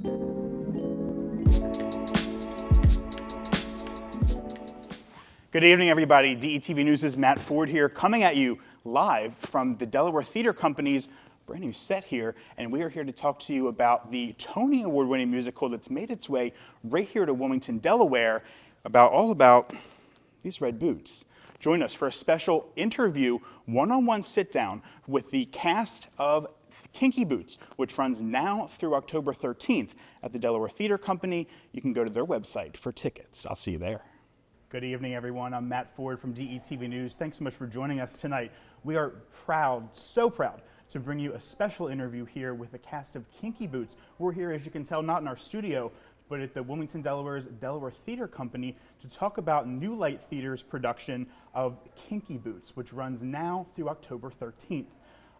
Good evening, everybody. DETV News' Matt Ford here, coming at you live from the Delaware Theater Company's brand new set here, and we are here to talk to you about the Tony Award-winning musical that's made its way right here to Wilmington, Delaware, all about these red boots. Join us for a special interview, one-on-one sit-down with the cast of Kinky Boots, which runs now through October 13th at the Delaware Theater Company. You can go to their website for tickets. I'll see you there. Good evening, everyone. I'm Matt Ford from DETV News. Thanks so much for joining us tonight. We are proud, so proud, to bring you a special interview here with the cast of Kinky Boots. We're here, as you can tell, not in our studio, but at the Wilmington, Delaware's Delaware Theater Company to talk about New Light Theater's production of Kinky Boots, which runs now through October 13th.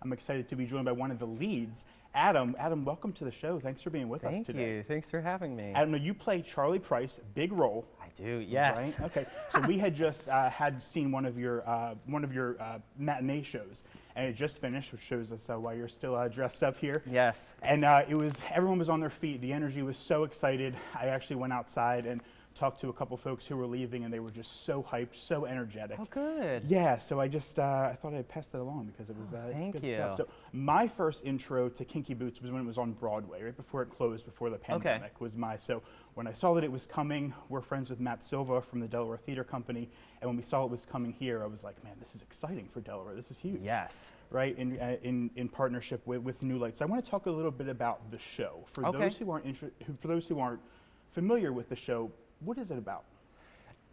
I'm excited to be joined by one of the leads, Adam. Adam, welcome to the show. Thanks for being with us today. Thank you. Thanks for having me. Adam, you play Charlie Price, big role. I do, yes. Right? Okay. So we had just seen one of your matinee shows, and it just finished, which shows us why you're still dressed up here. Yes. And everyone was on their feet. The energy was so excited. I actually went outside and talked to a couple folks who were leaving, and they were just so hyped, so energetic. Oh, good. Yeah, so I thought I'd pass that along because it was it's good stuff. So my first intro to Kinky Boots was when it was on Broadway, right before it closed, before the pandemic So when I saw that it was coming, we're friends with Matt Silva from the Delaware Theater Company, and when we saw it was coming here, I was like, man, this is exciting for Delaware. This is huge. Yes. Right, in partnership with New Light. So I want to talk a little bit about the show. For those who aren't familiar with the show, what is it about?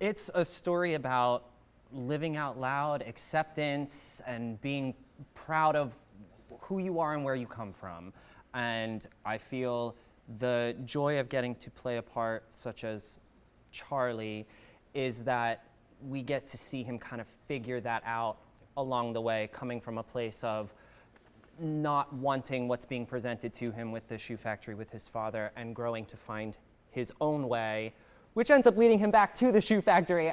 It's a story about living out loud, acceptance, and being proud of who you are and where you come from. And I feel the joy of getting to play a part such as Charlie is that we get to see him kind of figure that out along the way, coming from a place of not wanting what's being presented to him with the shoe factory with his father and growing to find his own way, which ends up leading him back to the shoe factory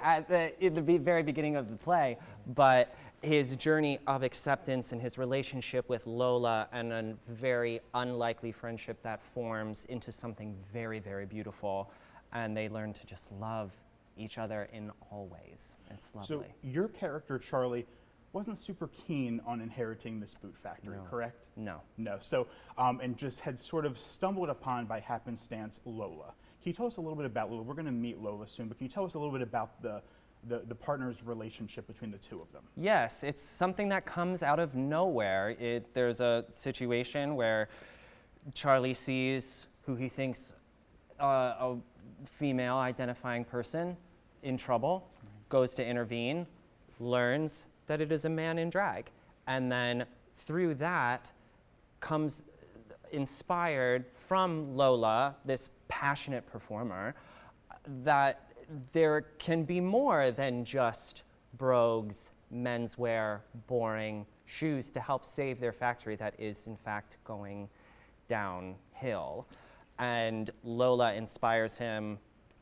in the very beginning of the play. But his journey of acceptance and his relationship with Lola and a very unlikely friendship that forms into something very, very beautiful. And they learn to just love each other in all ways. It's lovely. So your character, Charlie, wasn't super keen on inheriting this boot factory, correct? No. No. So, and just had sort of stumbled upon by happenstance Lola. Can you tell us a little bit about Lola? We're going to meet Lola soon, but can you tell us a little bit about the partners' relationship between the two of them? Yes, it's something that comes out of nowhere. There's a situation where Charlie sees who he thinks a female identifying person in trouble, goes to intervene, learns that it is a man in drag, and then through that comes inspired from Lola, this passionate performer, that there can be more than just brogues, menswear, boring shoes to help save their factory that is in fact going downhill. And Lola inspires him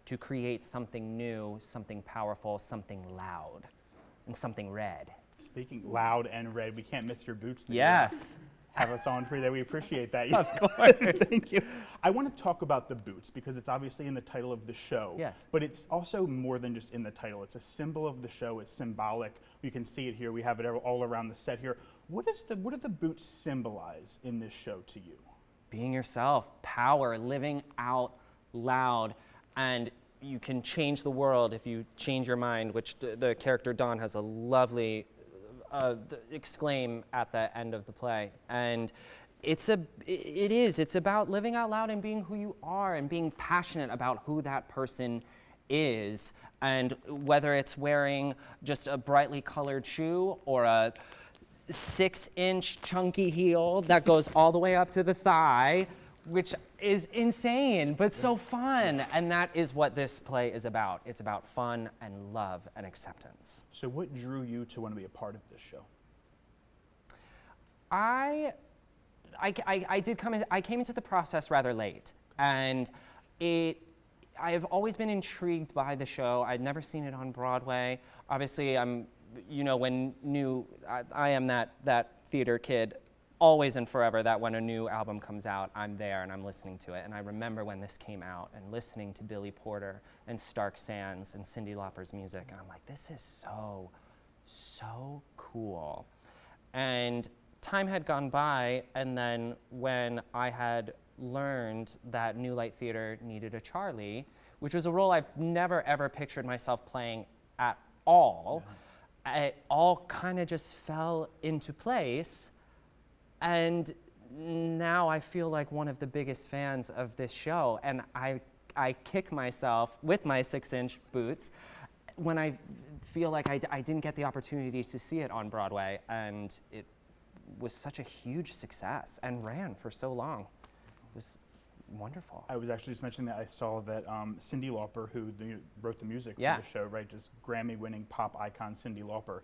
to create something new, something powerful, something loud, and something red. Speaking loud and red, we can't miss your boots. Yes. Have us on for that. We appreciate that. Of course. Thank you. I want to talk about the boots because it's obviously in the title of the show. Yes. But it's also more than just in the title. It's a symbol of the show. It's symbolic. You can see it here. We have it all around the set here. What do the boots symbolize in this show to you? Being yourself, power, living out loud, and you can change the world if you change your mind, which the character Dawn has a lovely exclaim at the end of the play. And it's about living out loud and being who you are and being passionate about who that person is. And whether it's wearing just a brightly colored shoe or a 6-inch chunky heel that goes all the way up to the thigh, which is insane, but so fun. And that is what this play is about. It's about fun and love and acceptance. So what drew you to want to be a part of this show? I came into the process rather late, and I've always been intrigued by the show. I'd never seen it on Broadway. Obviously, I am that theater kid always and forever that when a new album comes out, I'm there and I'm listening to it. And I remember when this came out and listening to Billy Porter and Stark Sands and Cyndi Lauper's music, and I'm like, this is so cool. And time had gone by, and then when I had learned that New Light Theater needed a Charlie, which was a role I never ever pictured myself playing at all, it all kind of just fell into place. And now I feel like one of the biggest fans of this show, and I kick myself with my 6-inch boots when I feel like I didn't get the opportunity to see it on Broadway, and it was such a huge success and ran for so long. It was wonderful. I was actually just mentioning that I saw that Cyndi Lauper, who wrote the music Yeah. for the show, right, just Grammy-winning pop icon Cyndi Lauper,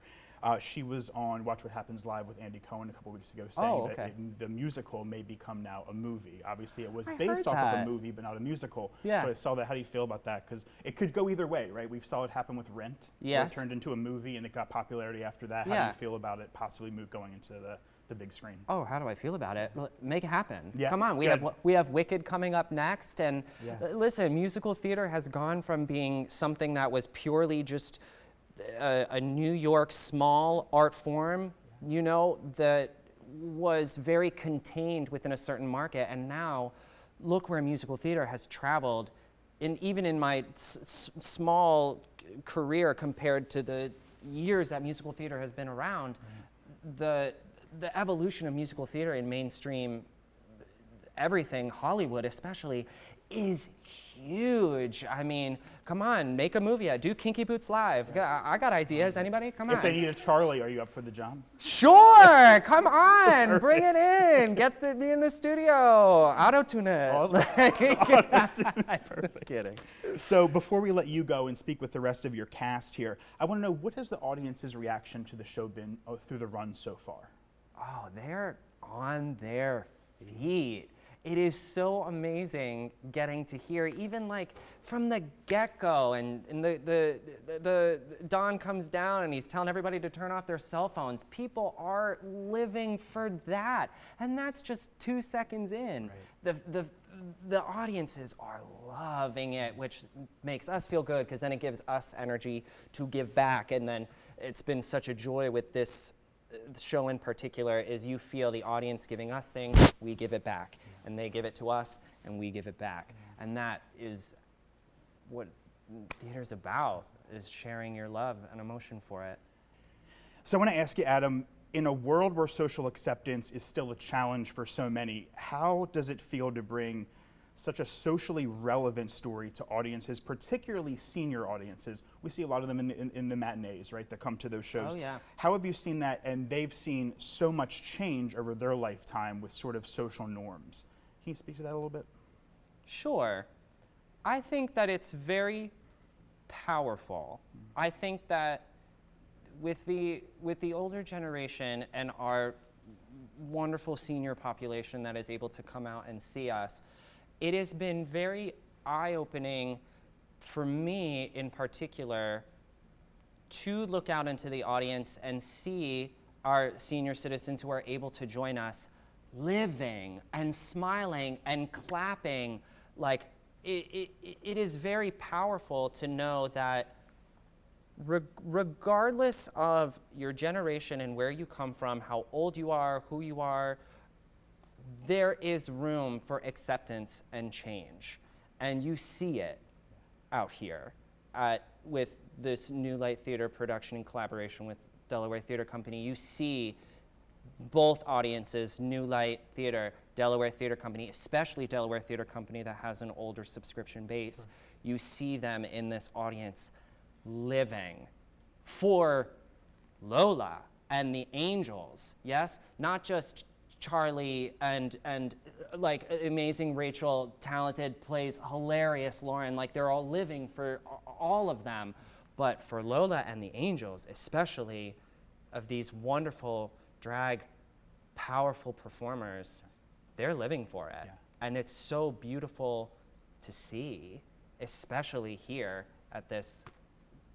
she was on Watch What Happens Live with Andy Cohen a couple weeks ago saying that the musical may become now a movie. Obviously, it was based off of a movie, but not a musical. Yeah. So I saw that. How do you feel about that? Because it could go either way, right? We saw it happen with Rent, where Yes. it turned into a movie and it got popularity after that. How do you feel about it possibly going into the big screen? Oh, how do I feel about it? Make it happen. Yeah, Come on, we have Wicked coming up next, and Yes. listen, musical theater has gone from being something that was purely just a New York small art form, you know, that was very contained within a certain market, and now look where musical theater has traveled. Even in my small career compared to the years that musical theater has been around, the evolution of musical theater in mainstream everything, Hollywood especially, is huge. I mean, come on, make a movie. Do Kinky Boots live. I got ideas. Anybody? Come on. If they need a Charlie, are you up for the job? Sure, come on, bring it in. Get me in the studio. Auto-tune it. Perfect. Kidding. So before we let you go and speak with the rest of your cast here, I want to know, what has the audience's reaction to the show been through the run so far? Oh, they're on their feet. It is so amazing getting to hear, even like from the get-go, and the Don comes down and he's telling everybody to turn off their cell phones. People are living for that, and that's just 2 seconds in. Right. The audiences are loving it, which makes us feel good, because then it gives us energy to give back. And then it's been such a joy with this show in particular, is you feel the audience giving us things, we give it back, and they give it to us, and we give it back. And that is what theater's about, is sharing your love and emotion for it. So I want to ask you, Adam, in a world where social acceptance is still a challenge for so many, how does it feel to bring such a socially relevant story to audiences, particularly senior audiences? We see a lot of them in the matinees, right, that come to those shows. Oh, yeah. How have you seen that? And they've seen so much change over their lifetime with sort of social norms. Can you speak to that a little bit? Sure. I think that it's very powerful. I think that with the older generation and our wonderful senior population that is able to come out and see us, it has been very eye-opening for me in particular to look out into the audience and see our senior citizens who are able to join us living and smiling and clapping. Like, it is very powerful to know that regardless of your generation and where you come from, how old you are, who you are, there is room for acceptance and change. And you see it out here with this New Light Theater production in collaboration with Delaware Theater Company. You see both audiences, New Light Theater, Delaware Theater Company, especially Delaware Theater Company that has an older subscription base. Sure. You see them in this audience living for Lola and the Angels, yes? Not just Charlie and like amazing Rachel, talented, plays hilarious Lauren, like they're all living for all of them. But for Lola and the Angels, especially, of these wonderful drag, powerful performers, they're living for it. Yeah. And it's so beautiful to see, especially here at this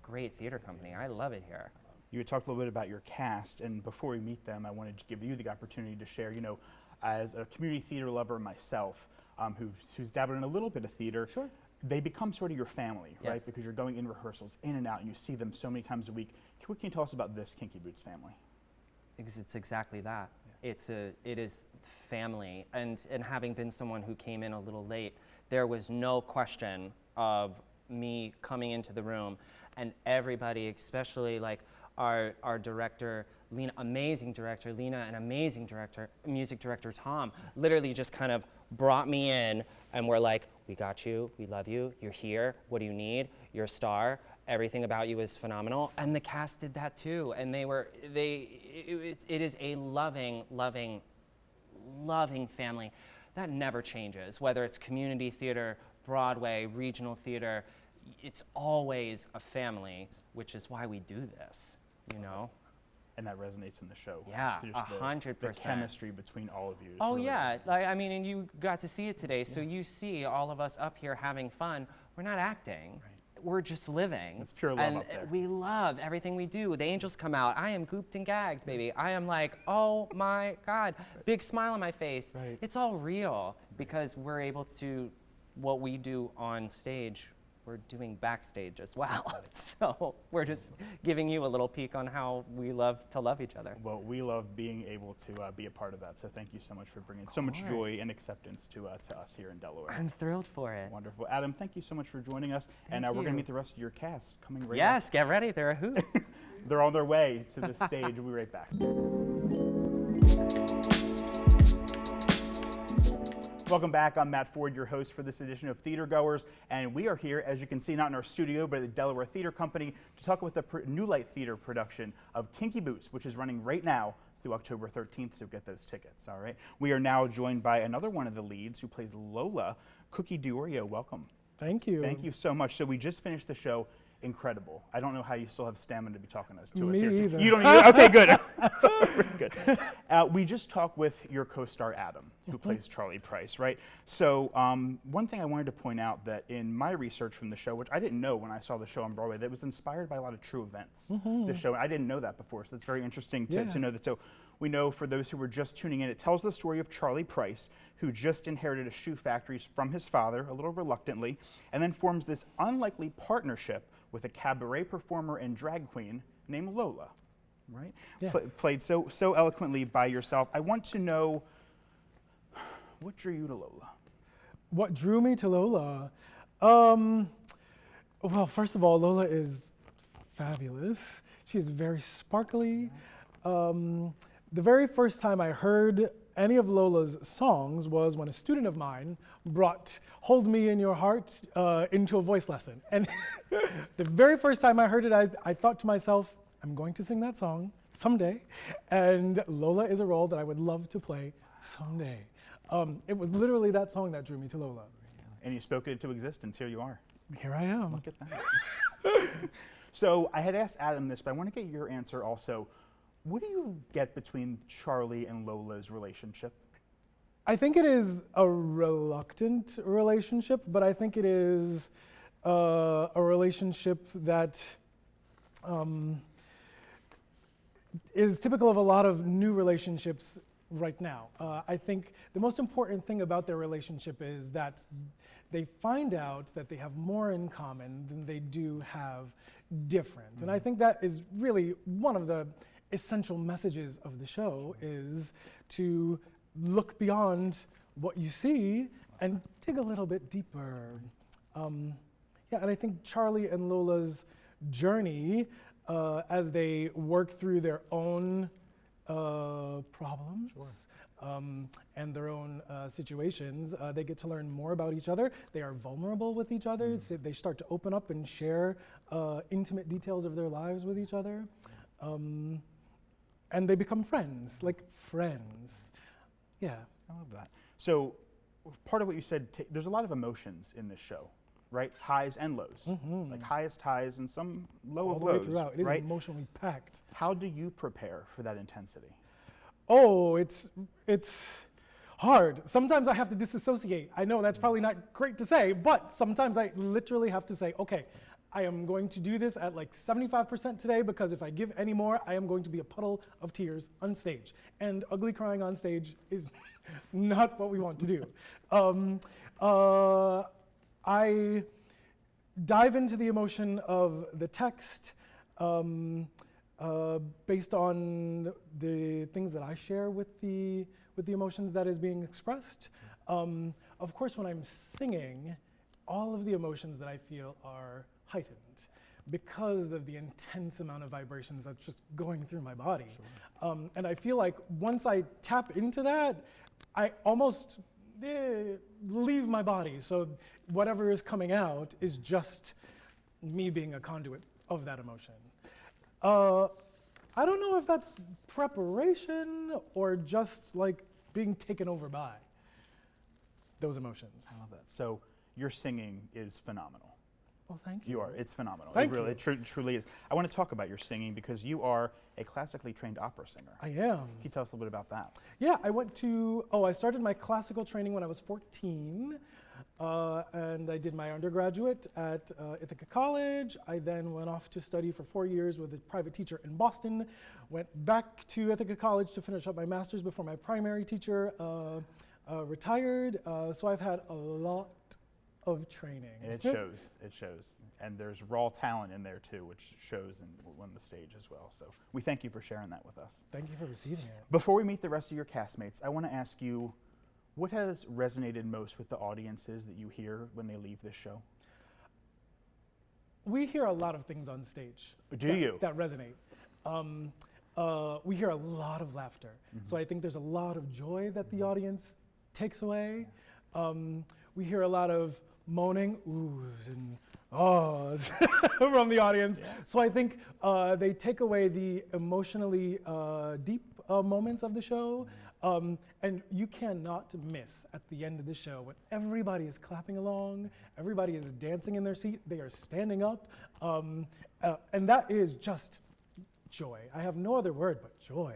great theater company. I love it here. You had talked a little bit about your cast, and before we meet them, I wanted to give you the opportunity to share, as a community theater lover myself, who's dabbled in a little bit of theater. Sure. They become sort of your family, right? Yes. Because you're going in rehearsals, in and out, and you see them so many times a week. What can you tell us about this Kinky Boots family? It's exactly that. Yeah. It is family, and having been someone who came in a little late, there was no question of me coming into the room, and everybody, especially like our director, Lena, amazing director, Lena, and amazing director, music director Tom, literally just kind of brought me in and were like, we got you, we love you, you're here, what do you need? You're a star, everything about you is phenomenal. And the cast did that too. And it is a loving, loving, loving family that never changes, whether it's community theater, Broadway, regional theater, it's always a family, which is why we do this, And that resonates in the show. Yeah, Just 100%. The chemistry between all of you. Is Oh really yeah, resonates. and you got to see it today, so you see all of us up here having fun. We're not acting. Right. We're just living. It's pure love and up there. we love everything we do. The angels come out. I am gooped and gagged, baby. I am like, oh my God, big smile on my face. Right. It's all real because we're able to, what we do on stage, we're doing backstage as well. So we're just giving you a little peek on how we love to love each other. Well, we love being able to be a part of that. So thank you so much for bringing so much joy and acceptance to us here in Delaware. I'm thrilled for it. Wonderful. Adam, thank you so much for joining us. Thank and we're going to you. meet the rest of your cast coming right Yes, get ready. They're a hoot. up. They're on their way to the stage. We'll be right back. Welcome back. I'm Matt Ford, your host for this edition of TheaterGoers, and we are here, as you can see, not in our studio, but at the Delaware Theater Company to talk about the New Light Theater production of Kinky Boots, which is running right now through October 13th, so get those tickets, all right? We are now joined by another one of the leads who plays Lola, Cookie Diorio. Welcome. Thank you. Thank you so much. So we just finished the show. Incredible. I don't know how you still have stamina to be talking to us Me here. either. You don't either? Okay, good. Good. We just talked with your co-star Adam, who plays Charlie Price, right? So one thing I wanted to point out that in my research from the show, which I didn't know when I saw the show on Broadway, that it was inspired by a lot of true events. The show, I didn't know that before, so it's very interesting to know that. So we know, for those who were just tuning in, it tells the story of Charlie Price, who just inherited a shoe factory from his father, a little reluctantly, and then forms this unlikely partnership with a cabaret performer and drag queen named Lola, right? Yes. Played so eloquently by yourself. I want to know, what drew you to Lola? What drew me to Lola? Well, first of all, Lola is fabulous. She's very sparkly. The very first time I heard any of Lola's songs was when a student of mine brought Hold Me in Your Heart into a voice lesson. And the very first time I heard it, I thought to myself, I'm going to sing that song someday. And Lola is a role that I would love to play someday. It was literally that song that drew me to Lola. And you spoke it into existence. Here you are. Here I am. Look at that. So I had asked Adam this, but I want to get your answer also. What do you get between Charlie and Lola's relationship? I think it is a reluctant relationship, but I think it is a relationship that is typical of a lot of new relationships right now. I think the most important thing about their relationship is that they find out that they have more in common than they do have different. And I think that is really one of the essential messages of the show, is to look beyond what you see and dig a little bit deeper. Yeah, and I think Charlie and Lola's journey as they work through their own problems and their own situations, they get to learn more about each other. They are vulnerable with each other. So they start to open up and share intimate details of their lives with each other. And they become friends, like friends. Yeah. I love that. So part of what you said, there's a lot of emotions in this show, right? Highs and lows. Like highest highs and some low All of the way lows, throughout. It is right? emotionally packed. How do you prepare for that intensity? Oh, it's hard. Sometimes I have to disassociate. I know that's probably not great to say, but sometimes I literally have to say, okay, I am going to do this at like 75% today because if I give any more, I am going to be a puddle of tears on stage. And ugly crying on stage is not what we want to do. I dive into the emotion of the text based on the things that I share with the emotions that is being expressed. Of course, when I'm singing, all of the emotions that I feel are heightened because of the intense amount of vibrations that's just going through my body. Sure. And I feel like once I tap into that, I almost leave my body. So whatever is coming out is just me being a conduit of that emotion. I don't know if that's preparation or just like being taken over by those emotions. I love that. So your singing is phenomenal. Oh, thank you. You are. It's phenomenal. Thank it really, you. It truly is. I want to talk about your singing because you are a classically trained opera singer. I am. Can you tell us a little bit about that? Yeah, I started my classical training when I was 14, and I did my undergraduate at Ithaca College. I then went off to study for 4 years with a private teacher in Boston, went back to Ithaca College to finish up my master's before my primary teacher retired. So I've had a lot of training. And it shows. It shows. And there's raw talent in there too, which shows on the stage as well. So we thank you for sharing that with us. Thank you for receiving it. Before we meet the rest of your castmates, I want to ask you, what has resonated most with the audiences that you hear when they leave this show? We hear a lot of things on stage. That resonate. We hear a lot of laughter. Mm-hmm. So I think there's a lot of joy that the audience takes away. We hear a lot of moaning, oohs and ahs from the audience. Yeah. So I think they take away the emotionally deep moments of the show. And you cannot miss at the end of the show when everybody is clapping along, everybody is dancing in their seat, they are standing up, and that is just joy. I have no other word but joy.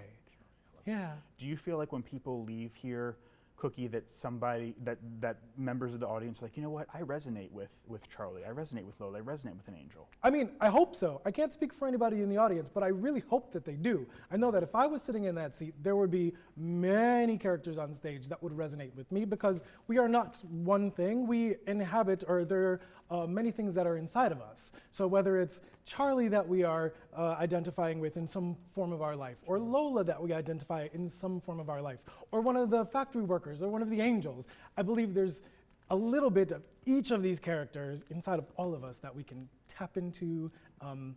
Yeah. Do you feel like when people leave here, Cookie, that members of the audience are like, you know what, I resonate with Charlie, I resonate with Lola, I resonate with an angel? I mean, I hope so. I can't speak for anybody in the audience, but I really hope that they do. I know that if I was sitting in that seat, there would be many characters on stage that would resonate with me because we are not one thing. We inhabit, or there are many things that are inside of us. So whether it's Charlie that we are identifying with in some form of our life, or Lola that we identify in some form of our life, or one of the factory workers, or one of the angels. I believe there's a little bit of each of these characters inside of all of us that we can tap into and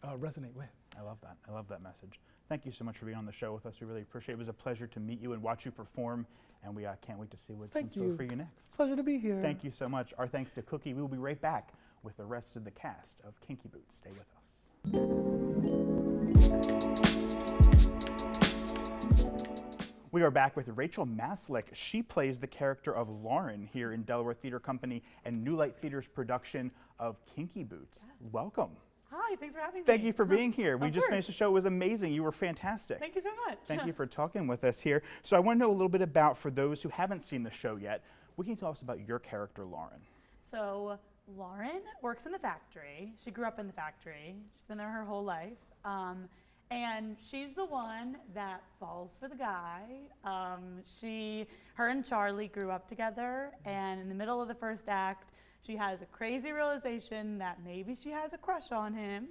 resonate with. I love that. I love that message. Thank you so much for being on the show with us. We really appreciate it. It was a pleasure to meet you and watch you perform, and we can't wait to see what's in store for you next. Pleasure to be here. Thank you so much. Our thanks to Cookie. We will be right back with the rest of the cast of Kinky Boots. Stay with us. We are back with Rachel Maslick. She plays the character of Lauren here in Delaware Theater Company and New Light Theater's production of Kinky Boots. Yes. Welcome. Hi, thanks for having me. Thank you for being here. We just finished the show. It was amazing. You were fantastic. Thank you so much. Thank you for talking with us here. So I want to know a little bit about, for those who haven't seen the show yet, what can you tell us about your character, Lauren? So Lauren works in the factory. She grew up in the factory. She's been there her whole life. And she's the one that falls for the guy. Her and Charlie grew up together, and in the middle of the first act, she has a crazy realization that maybe she has a crush on him,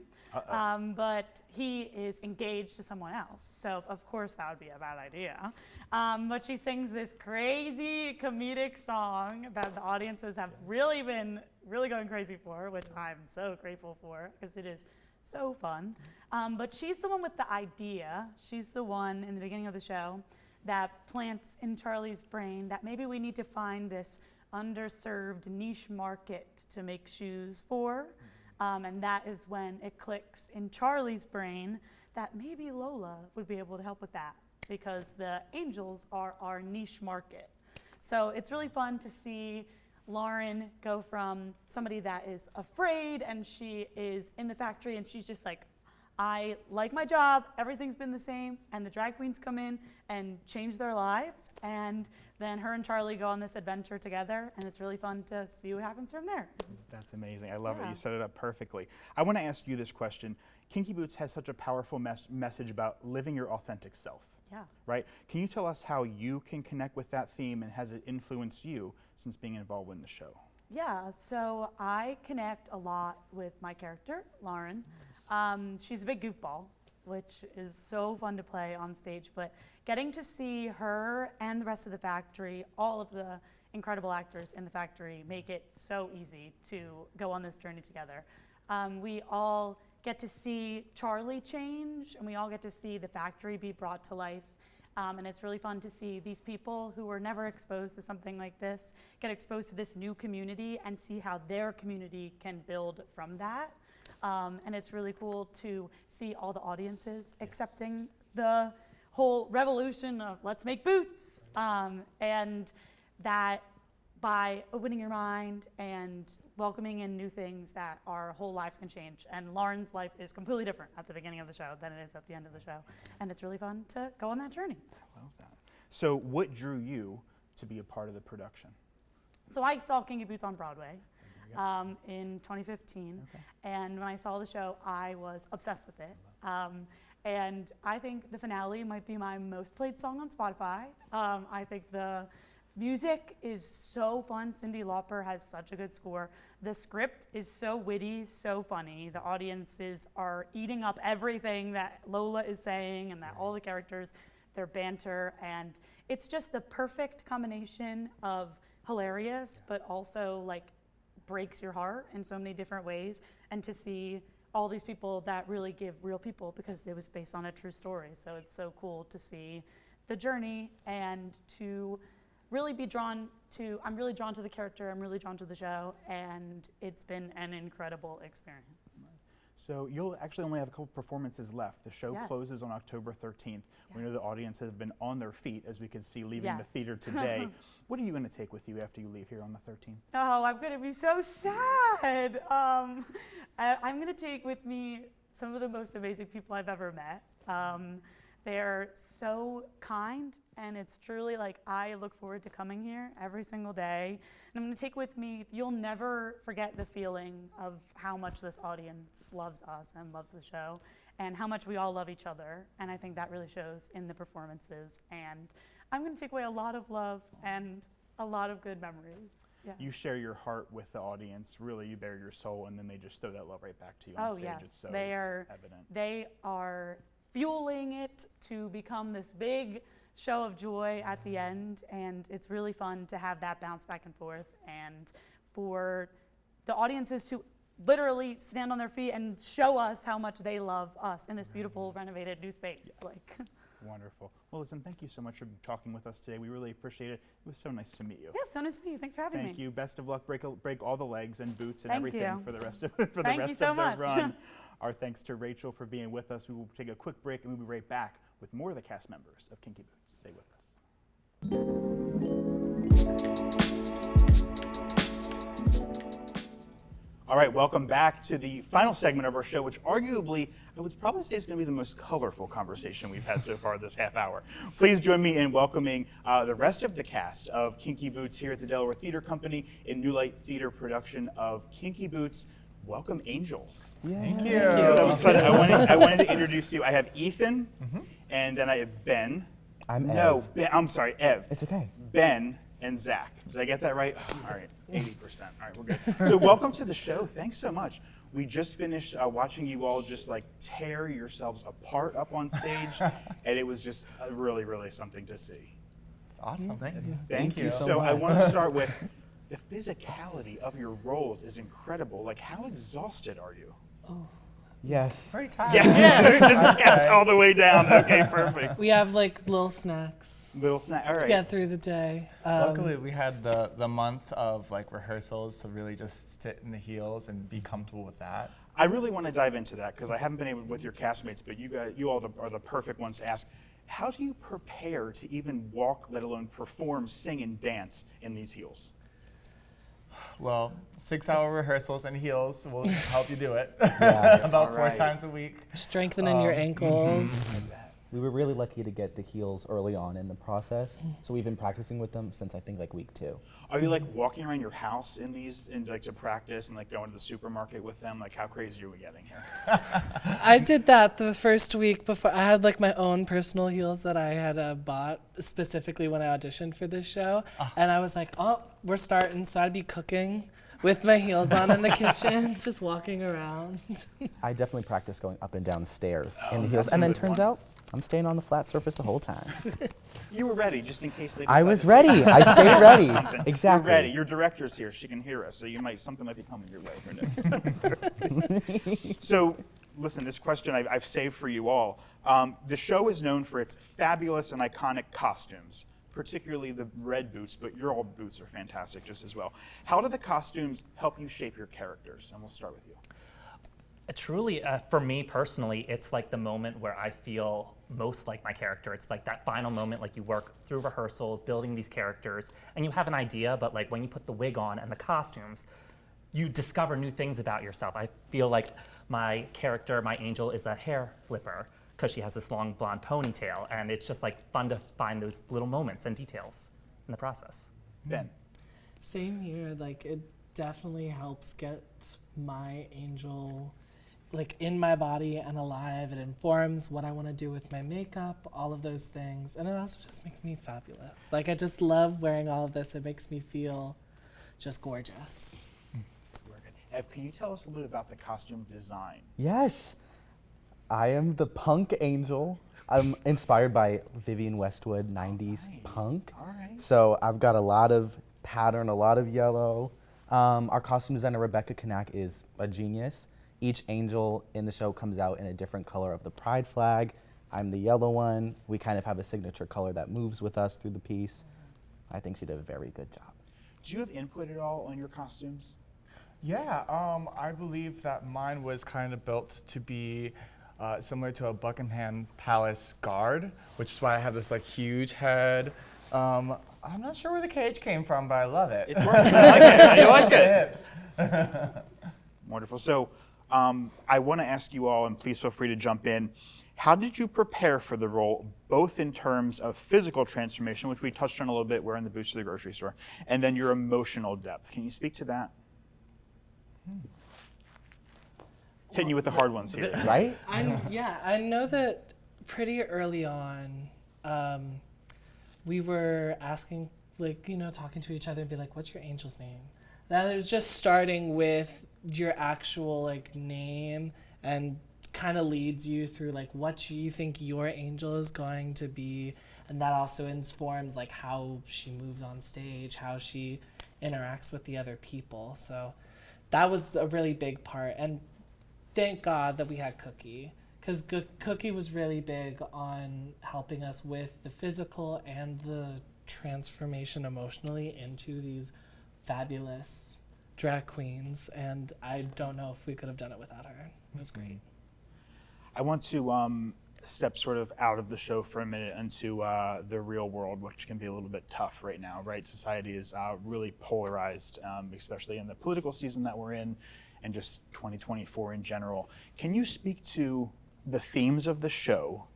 but he is engaged to someone else. So of course that would be a bad idea. But she sings this crazy comedic song that the audiences have really been going crazy for, which I'm so grateful for because it is so fun. But she's the one with the idea. She's the one in the beginning of the show that plants in Charlie's brain that maybe we need to find this underserved niche market to make shoes for. And that is when it clicks in Charlie's brain that maybe Lola would be able to help with that because the angels are our niche market. So it's really fun to see Lauren go from somebody that is afraid and she is in the factory and she's just like, I like my job, everything's been the same, and the drag queens come in and change their lives, and then her and Charlie go on this adventure together, and it's really fun to see what happens from there. That's amazing. I love it. Yeah. You set it up perfectly. I want to ask you this question. Kinky Boots has such a powerful message about living your authentic self. Yeah. Right? Can you tell us how you can connect with that theme, and has it influenced you since being involved in the show? Yeah, so I connect a lot with my character, Lauren. She's a big goofball, which is so fun to play on stage, but getting to see her and the rest of the factory, all of the incredible actors in the factory, make it so easy to go on this journey together. We all get to see Charlie change, and we all get to see the factory be brought to life. And it's really fun to see these people who were never exposed to something like this get exposed to this new community and see how their community can build from that. And it's really cool to see all the audiences accepting the whole revolution of let's make boots. And that by opening your mind and welcoming in new things, that our whole lives can change. And Lauren's life is completely different at the beginning of the show than it is at the end of the show. And it's really fun to go on that journey. I love that. So what drew you to be a part of the production? So I saw Kinky Boots on Broadway in 2015. Okay. And when I saw the show, I was obsessed with it. And I think the finale might be my most played song on Spotify. I think the music is so fun. Cyndi Lauper has such a good score. The script is so witty, so funny. The audiences are eating up everything that Lola is saying and that all the characters, their banter, and it's just the perfect combination of hilarious, but also like breaks your heart in so many different ways. And to see all these people that really give real people, because it was based on a true story. So it's so cool to see the journey and to really be drawn to, I'm really drawn to the character, I'm really drawn to the show, and it's been an incredible experience. So you'll actually only have a couple performances left. The show Yes. closes on October 13th. We know the Yes. audience has been on their feet, as we could see, leaving the Yes. theater today. What are you going to take with you after you leave here on the 13th? Oh, I'm gonna be so sad. I'm gonna take with me some of the most amazing people I've ever met. They're so kind, and it's truly like I look forward to coming here every single day. And I'm gonna take with me, you'll never forget the feeling of how much this audience loves us and loves the show, and how much we all love each other. And I think that really shows in the performances. And I'm gonna take away a lot of love and a lot of good memories. Yeah. You share your heart with the audience. Really, you bare your soul, and then they just throw that love right back to you on Oh stage. yes, It's so they are. evident. They are fueling it to become this big show of joy at the end, and it's really fun to have that bounce back and forth, and for the audiences to literally stand on their feet and show us how much they love us in this beautiful renovated new space. Yes. Like, Wonderful. Well, listen, thank you so much for talking with us today. We really appreciate it. It was so nice to meet you. yeah, so nice to meet you. Thanks for having Thank me. you. Best of luck. Break all the legs and boots and Thank everything you. for the rest of for the Thank you rest so of the much. run. Our thanks to Rachel for being with us. We will take a quick break and we'll be right back with more of the cast members of Kinky Boots. Stay with us. All right, welcome back to the final segment of our show, which arguably I would probably say is going to be the most colorful conversation we've had so far this half hour. Please join me in welcoming the rest of the cast of Kinky Boots here at the Delaware Theater Company in New Light Theater production of Kinky Boots. Welcome, Angels. Thank you. So excited. I wanted to introduce you. I have Ethan, and then I have Ben. I'm No, Ev. Ben, I'm sorry, Ev. It's okay. Ben and Zach. Did I get that right? All right, 80%. All right, we're good. So welcome to the show. Thanks so much. We just finished watching you all just like tear yourselves apart up on stage, and it was just really, really something to see. It's awesome. Thank you. Thank you. So I want to start with the physicality of your roles is incredible. Like, how exhausted are you? Yes. Pretty tired. Yes, all the way down. Okay, perfect. We have like little snacks Little snack. All to right. get through the day. Luckily, we had the month of like rehearsals to really just sit in the heels and be comfortable with that. I really want to dive into that because I haven't been able with your castmates, but you all are the perfect ones to ask. How do you prepare to even walk, let alone perform, sing, and dance in these heels? Well, 6-hour rehearsals and heels will help you do it. Yeah. About All 4 right. times a week. Strengthening your ankles. We were really lucky to get the heels early on in the process, so we've been practicing with them since I think like week 2. Are you like walking around your house in these, and like to practice, and like going to the supermarket with them? Like, how crazy are we getting here? I did that the first week before. I had like my own personal heels that I had bought specifically when I auditioned for this show. And I was like, oh, we're starting. So I'd be cooking with my heels on in the kitchen, just walking around. I definitely practiced going up and down stairs in the that's heels, a and then good turns one. out I'm staying on the flat surface the whole time. You were ready, just in case they. I was decided ready. I stayed ready. something. Exactly. You're ready. Your director's here. She can hear us, so something might be coming your way. Who knows? So, listen, this question I've saved for you all. The show is known for its fabulous and iconic costumes, particularly the red boots, but your all boots are fantastic just as well. How do the costumes help you shape your characters? And we'll start with you. Truly, for me personally, it's like the moment where I feel most like my character. It's like that final moment, like you work through rehearsals, building these characters, and you have an idea, but like when you put the wig on and the costumes, you discover new things about yourself. I feel like my character, my angel, is a hair flipper because she has this long blonde ponytail, and it's just like fun to find those little moments and details in the process. Ben. Same here. Like it definitely helps get my angel like in my body and alive. It informs what I want to do with my makeup, all of those things. And it also just makes me fabulous. Like I just love wearing all of this. It makes me feel just gorgeous. Ev, can you tell us a little bit about the costume design? Yes. I am the punk angel. I'm inspired by Vivienne Westwood 90s punk. All right. So I've got a lot of pattern, a lot of yellow. Our costume designer, Rebecca Kanak, is a genius. Each angel in the show comes out in a different color of the pride flag. I'm the yellow one. We kind of have a signature color that moves with us through the piece. I think she did a very good job. Do you have input at all on your costumes? Yeah, I believe that mine was kind of built to be similar to a Buckingham Palace guard, which is why I have this like huge head. I'm not sure where the cage came from, but I love it. It's working. I like it. You like it. Hips. Wonderful. So I want to ask you all, and please feel free to jump in, how did you prepare for the role, both in terms of physical transformation, which we touched on a little bit, wearing the boots to the grocery store, and then your emotional depth? Can you speak to that? Hitting you with the hard ones here. Right? I know that pretty early on, we were asking, like, you know, talking to each other and be like, what's your angel's name? That it was just starting with your actual, like, name and kind of leads you through, like, what you think your angel is going to be. And that also informs, like, how she moves on stage, how she interacts with the other people. So that was a really big part. And thank God that we had Cookie, because Cookie was really big on helping us with the physical and the transformation emotionally into these fabulous drag queens. And I don't know if we could have done it without her. It was great. I want to step sort of out of the show for a minute into the real world, which can be a little bit tough right now, right? Society is really polarized, especially in the political season that we're in, and just 2024 in general. Can you speak to the themes of the show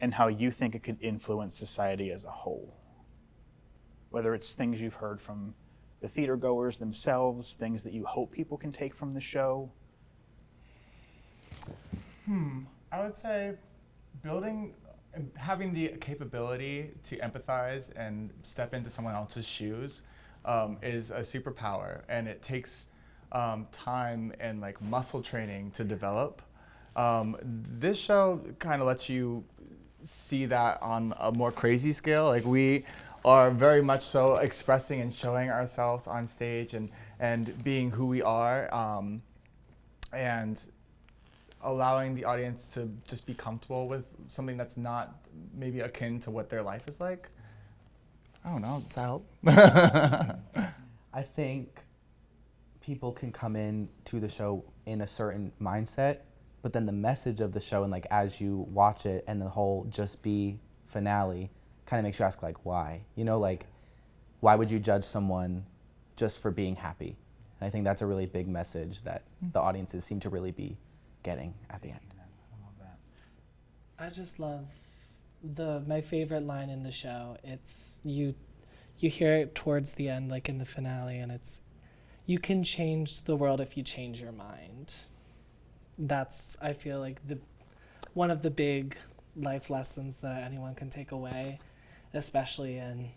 and how you think it could influence society as a whole? Whether it's things you've heard from the theater goers themselves, things that you hope people can take from the show. I would say having the capability to empathize and step into someone else's shoes is a superpower, and it takes time and like muscle training to develop. This show kind of lets you see that on a more crazy scale. Like we are very much so expressing and showing ourselves on stage and being who we are, and allowing the audience to just be comfortable with something that's not maybe akin to what their life is like. I don't know, does that help? I think people can come in to the show in a certain mindset, but then the message of the show and like as you watch it and the whole Just Be finale kind of makes you ask like why? You know, like why would you judge someone just for being happy? And I think that's a really big message that the audiences seem to really be getting at the end. I just love my favorite line in the show. It's you hear it towards the end, like in the finale, and it's, you can change the world if you change your mind. That's, I feel like, one of the big life lessons that anyone can take away, especially in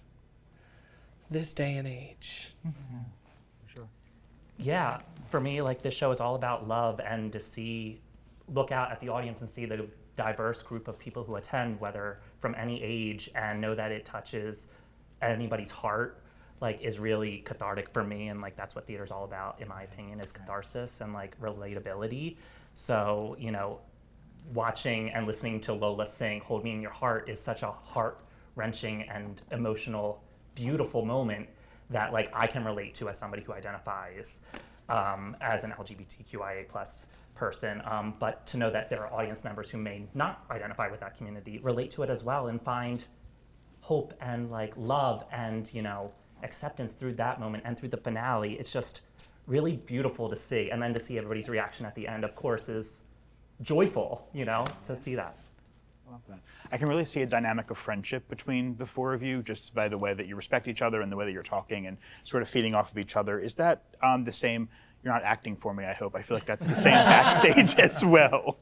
this day and age. Yeah, for me, like this show is all about love, and to look out at the audience and see the diverse group of people who attend, whether from any age, and know that it touches anybody's heart, like, is really cathartic for me. And like that's what theater's all about, in my opinion, is catharsis and like relatability. So, you know, watching and listening to Lola sing "Hold Me in Your Heart" is such a heart-wrenching and emotional, beautiful moment that like I can relate to as somebody who identifies as an LGBTQIA+ person, but to know that there are audience members who may not identify with that community relate to it as well and find hope and like love and, you know, acceptance through that moment and through the finale. It's just really beautiful to see. And then to see everybody's reaction at the end, of course, is joyful, you know, to see that. Love that. I can really see a dynamic of friendship between the four of you, just by the way that you respect each other and the way that you're talking and sort of feeding off of each other. Is that the same? You're not acting for me, I hope. I feel like that's the same backstage as well.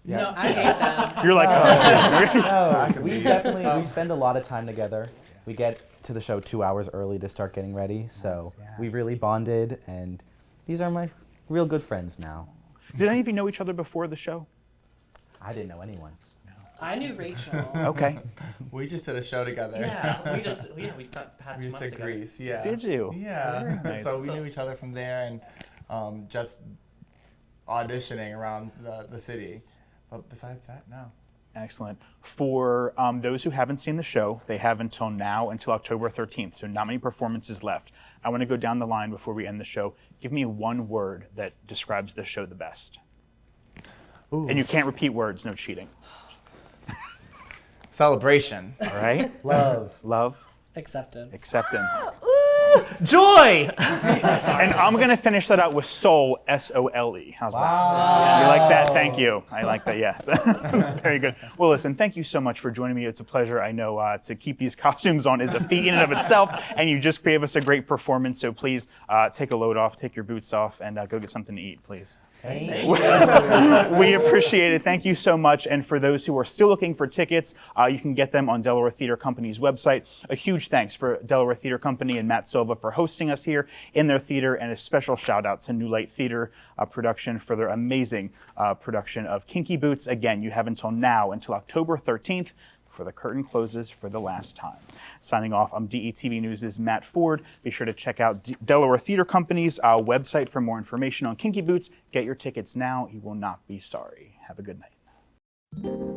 No, I hate that. You're like, oh, No, we spend a lot of time together. We get to the show 2 hours early to start getting ready, so we really bonded, and these are my real good friends now. Did any of you know each other before the show? I didn't know anyone. I knew Rachel. Okay. We just did a show together. We spent the past We 2 just months did together. Greece, yeah. Did you? Yeah. Very nice. So we knew each other from there and just auditioning around the city. But besides that, no. Excellent. For those who haven't seen the show, they have until October 13th, so not many performances left. I want to go down the line before we end the show. Give me one word that describes the show the best. Ooh. And you can't repeat words, no cheating. Celebration. All right? Love. Love. Acceptance. Acceptance. Joy! And I'm going to finish that out with soul, S-O-L-E. How's that? Wow. You like that? Thank you. I like that, yes. Very good. Well, listen, thank you so much for joining me. It's a pleasure. I know to keep these costumes on is a feat in and of itself, and you just gave us a great performance, so please take a load off, take your boots off, and go get something to eat, please. Thank We appreciate it. Thank you so much. And for those who are still looking for tickets, you can get them on Delaware Theater Company's website. A huge thanks for Delaware Theater Company and Matt Silva for hosting us here in their theater, and a special shout out to New Light Theater Production for their amazing production of Kinky Boots. Again, you have until October 13th. Before the curtain closes for the last time. Signing off, I'm DETV News' Matt Ford. Be sure to check out Delaware Theater Company's website for more information on Kinky Boots. Get your tickets now. You will not be sorry. Have a good night.